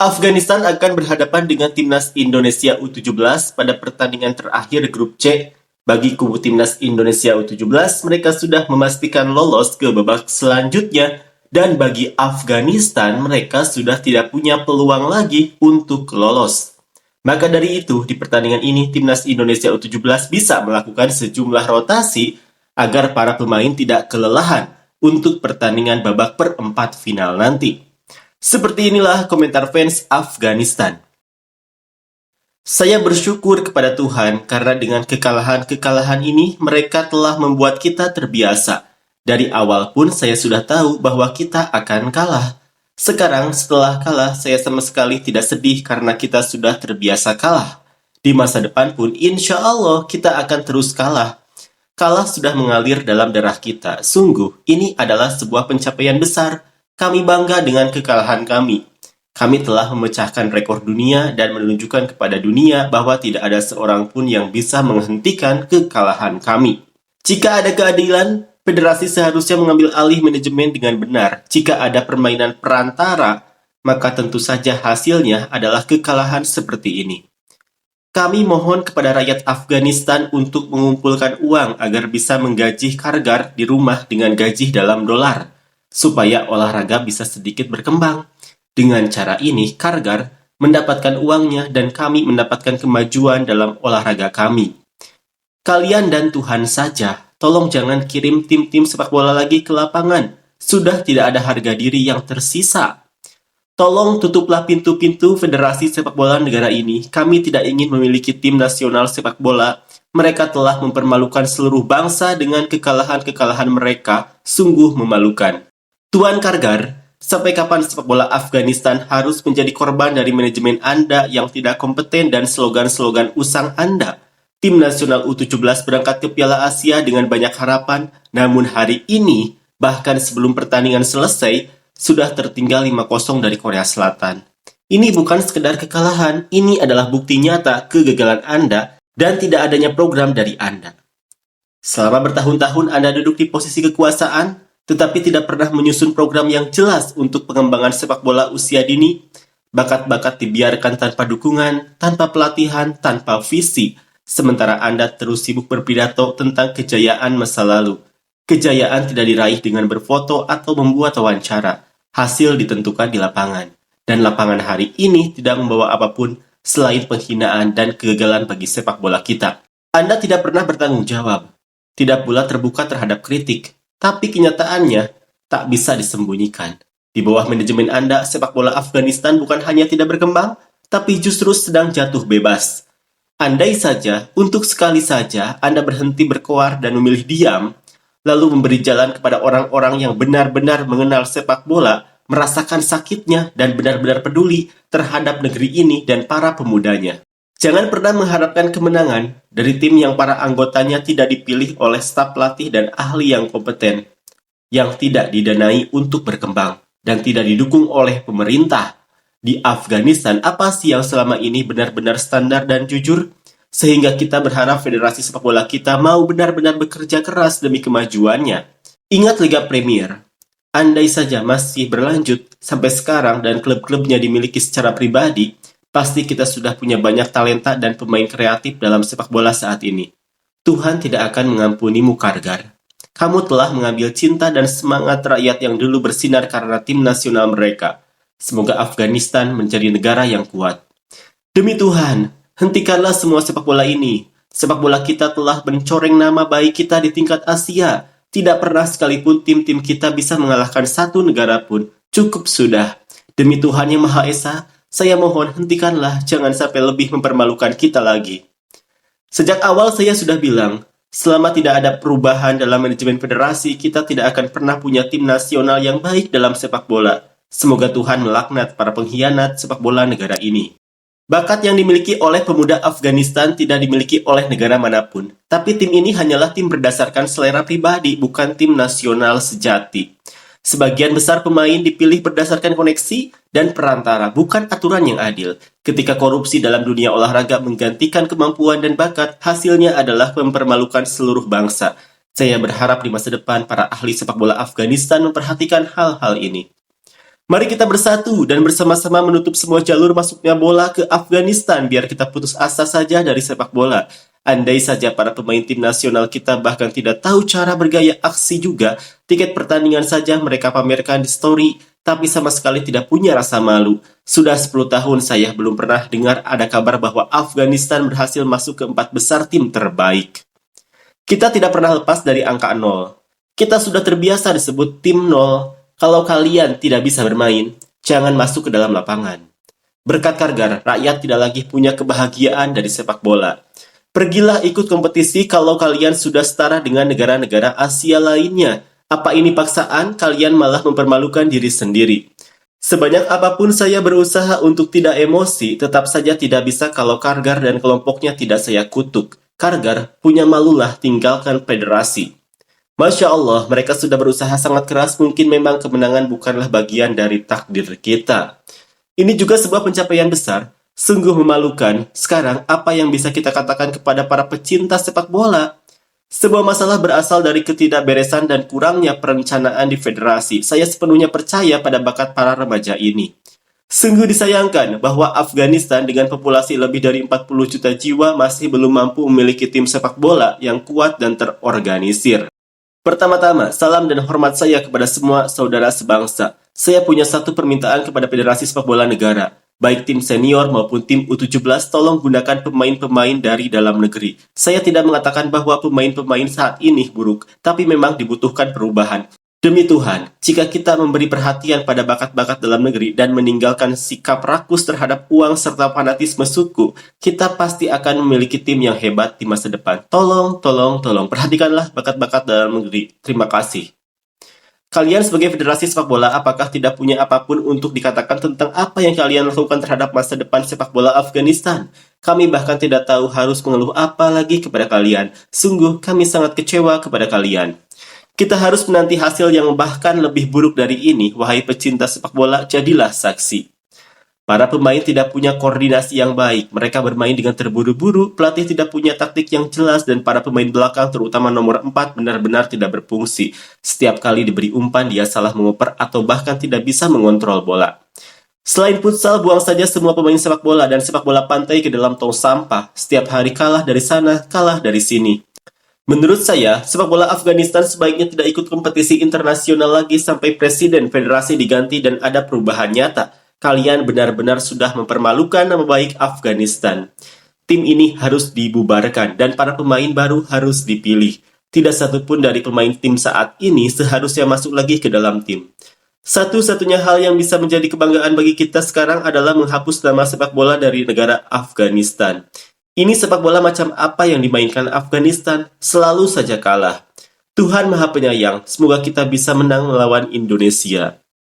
Afghanistan akan berhadapan dengan timnas Indonesia U17 pada pertandingan terakhir grup C. Bagi kubu timnas Indonesia U17, mereka sudah memastikan lolos ke babak selanjutnya. Dan bagi Afghanistan, mereka sudah tidak punya peluang lagi untuk lolos. Maka dari itu, di pertandingan ini, timnas Indonesia U17 bisa melakukan sejumlah rotasi agar para pemain tidak kelelahan untuk pertandingan babak perempat final nanti. Seperti inilah komentar fans Afghanistan. Saya bersyukur kepada Tuhan karena dengan kekalahan-kekalahan ini mereka telah membuat kita terbiasa. Dari awal pun saya sudah tahu bahwa kita akan kalah. Sekarang setelah kalah saya sama sekali tidak sedih karena kita sudah terbiasa kalah. Di masa depan pun insya Allah kita akan terus kalah. Kalah sudah mengalir dalam darah kita. Sungguh, ini adalah sebuah pencapaian besar. Kami bangga dengan kekalahan kami. Kami telah memecahkan rekor dunia dan menunjukkan kepada dunia bahwa tidak ada seorang pun yang bisa menghentikan kekalahan kami. Jika ada keadilan, federasi seharusnya mengambil alih manajemen dengan benar. Jika ada permainan perantara, maka tentu saja hasilnya adalah kekalahan seperti ini. Kami mohon kepada rakyat Afghanistan untuk mengumpulkan uang agar bisa menggaji Kargar di rumah dengan gaji dalam dolar, supaya olahraga bisa sedikit berkembang. Dengan cara ini, Kargar mendapatkan uangnya dan kami mendapatkan kemajuan dalam olahraga kami. Kalian dan Tuhan saja, tolong jangan kirim tim-tim sepak bola lagi ke lapangan. Sudah tidak ada harga diri yang tersisa. Tolong tutuplah pintu-pintu federasi sepak bola negara ini. Kami tidak ingin memiliki tim nasional sepak bola. Mereka telah mempermalukan seluruh bangsa dengan kekalahan-kekalahan mereka. Sungguh memalukan. Tuan Kargar, sampai kapan sepak bola Afghanistan harus menjadi korban dari manajemen Anda yang tidak kompeten dan slogan-slogan usang Anda? Tim nasional U17 berangkat ke Piala Asia dengan banyak harapan, namun hari ini, bahkan sebelum pertandingan selesai, sudah tertinggal 5-0 dari Korea Selatan. Ini bukan sekedar kekalahan, ini adalah bukti nyata kegagalan Anda dan tidak adanya program dari Anda. Selama bertahun-tahun Anda duduk di posisi kekuasaan, tetapi tidak pernah menyusun program yang jelas untuk pengembangan sepak bola usia dini. Bakat-bakat dibiarkan tanpa dukungan, tanpa pelatihan, tanpa visi, sementara Anda terus sibuk berpidato tentang kejayaan masa lalu. Kejayaan tidak diraih dengan berfoto atau membuat wawancara. Hasil ditentukan di lapangan. Dan lapangan hari ini tidak membawa apapun selain penghinaan dan kegagalan bagi sepak bola kita. Anda tidak pernah bertanggung jawab. Tidak pula terbuka terhadap kritik. Tapi kenyataannya tak bisa disembunyikan. Di bawah manajemen Anda, sepak bola Afghanistan bukan hanya tidak berkembang, tapi justru sedang jatuh bebas. Andai saja, untuk sekali saja, Anda berhenti berkoar dan memilih diam, lalu memberi jalan kepada orang-orang yang benar-benar mengenal sepak bola, merasakan sakitnya dan benar-benar peduli terhadap negeri ini dan para pemudanya. Jangan pernah mengharapkan kemenangan dari tim yang para anggotanya tidak dipilih oleh staf pelatih dan ahli yang kompeten, yang tidak didanai untuk berkembang, dan tidak didukung oleh pemerintah. Di Afghanistan, apa sih yang selama ini benar-benar standar dan jujur? Sehingga kita berharap federasi sepak bola kita mau benar-benar bekerja keras demi kemajuannya. Ingat Liga Premier. Andai saja masih berlanjut sampai sekarang dan klub-klubnya dimiliki secara pribadi, pasti kita sudah punya banyak talenta dan pemain kreatif dalam sepak bola saat ini. Tuhan tidak akan mengampunimu, Kargar. Kamu telah mengambil cinta dan semangat rakyat yang dulu bersinar karena tim nasional mereka. Semoga Afghanistan menjadi negara yang kuat. Demi Tuhan, hentikanlah semua sepak bola ini. Sepak bola kita telah mencoreng nama baik kita di tingkat Asia. Tidak pernah sekalipun tim-tim kita bisa mengalahkan satu negara pun. Cukup sudah. Demi Tuhan Yang Maha Esa, saya mohon hentikanlah, jangan sampai lebih mempermalukan kita lagi. Sejak awal saya sudah bilang, selama tidak ada perubahan dalam manajemen federasi, kita tidak akan pernah punya tim nasional yang baik dalam sepak bola. Semoga Tuhan melaknat para pengkhianat sepak bola negara ini. Bakat yang dimiliki oleh pemuda Afghanistan tidak dimiliki oleh negara manapun. Tapi tim ini hanyalah tim berdasarkan selera pribadi, bukan tim nasional sejati. Sebagian besar pemain dipilih berdasarkan koneksi dan perantara, bukan aturan yang adil. Ketika korupsi dalam dunia olahraga menggantikan kemampuan dan bakat, hasilnya adalah mempermalukan seluruh bangsa. Saya berharap di masa depan para ahli sepak bola Afghanistan memperhatikan hal-hal ini. Mari kita bersatu dan bersama-sama menutup semua jalur masuknya bola ke Afghanistan biar kita putus asa saja dari sepak bola. Andai saja para pemain tim nasional kita bahkan tidak tahu cara bergaya aksi juga, tiket pertandingan saja mereka pamerkan di story, tapi sama sekali tidak punya rasa malu. Sudah 10 tahun saya belum pernah dengar ada kabar bahwa Afghanistan berhasil masuk ke 4 besar tim terbaik. Kita tidak pernah lepas dari angka 0. Kita sudah terbiasa disebut tim 0. Kalau kalian tidak bisa bermain, jangan masuk ke dalam lapangan. Berkat Kargar, rakyat tidak lagi punya kebahagiaan dari sepak bola. Pergilah ikut kompetisi kalau kalian sudah setara dengan negara-negara Asia lainnya. Apa ini paksaan? Kalian malah mempermalukan diri sendiri. Sebanyak apapun saya berusaha untuk tidak emosi, tetap saja tidak bisa kalau Kargar dan kelompoknya tidak saya kutuk. Kargar punya malulah, tinggalkan federasi. Masya Allah, mereka sudah berusaha sangat keras, mungkin memang kemenangan bukanlah bagian dari takdir kita. Ini juga sebuah pencapaian besar, sungguh memalukan. Sekarang, apa yang bisa kita katakan kepada para pecinta sepak bola? Sebuah masalah berasal dari ketidakberesan dan kurangnya perencanaan di federasi. Saya sepenuhnya percaya pada bakat para remaja ini. Sungguh disayangkan bahwa Afghanistan dengan populasi lebih dari 40 juta jiwa masih belum mampu memiliki tim sepak bola yang kuat dan terorganisir. Pertama-tama, salam dan hormat saya kepada semua saudara sebangsa. Saya punya satu permintaan kepada Federasi Sepak Bola Negara. Baik tim senior maupun tim U17, tolong gunakan pemain-pemain dari dalam negeri. Saya tidak mengatakan bahwa pemain-pemain saat ini buruk, tapi memang dibutuhkan perubahan. Demi Tuhan, jika kita memberi perhatian pada bakat-bakat dalam negeri dan meninggalkan sikap rakus terhadap uang serta fanatisme suku, kita pasti akan memiliki tim yang hebat di masa depan. Tolong, perhatikanlah bakat-bakat dalam negeri. Terima kasih. Kalian sebagai federasi sepak bola, apakah tidak punya apapun untuk dikatakan tentang apa yang kalian lakukan terhadap masa depan sepak bola Afghanistan? Kami bahkan tidak tahu harus mengeluh apa lagi kepada kalian. Sungguh, kami sangat kecewa kepada kalian. Kita harus menanti hasil yang bahkan lebih buruk dari ini. Wahai pecinta sepak bola, jadilah saksi. Para pemain tidak punya koordinasi yang baik. Mereka bermain dengan terburu-buru, pelatih tidak punya taktik yang jelas, dan para pemain belakang, terutama nomor 4, benar-benar tidak berfungsi. Setiap kali diberi umpan, dia salah mengoper atau bahkan tidak bisa mengontrol bola. Selain futsal, buang saja semua pemain sepak bola dan sepak bola pantai ke dalam tong sampah. Setiap hari kalah dari sana, kalah dari sini. Menurut saya, sepak bola Afghanistan sebaiknya tidak ikut kompetisi internasional lagi sampai presiden federasi diganti dan ada perubahan nyata. Kalian benar-benar sudah mempermalukan nama baik Afghanistan. Tim ini harus dibubarkan dan para pemain baru harus dipilih. Tidak satupun dari pemain tim saat ini seharusnya masuk lagi ke dalam tim. Satu-satunya hal yang bisa menjadi kebanggaan bagi kita sekarang adalah menghapus nama sepak bola dari negara Afghanistan. Ini sepak bola macam apa yang dimainkan Afghanistan? Selalu saja kalah. Tuhan Maha Penyayang, semoga kita bisa menang melawan Indonesia.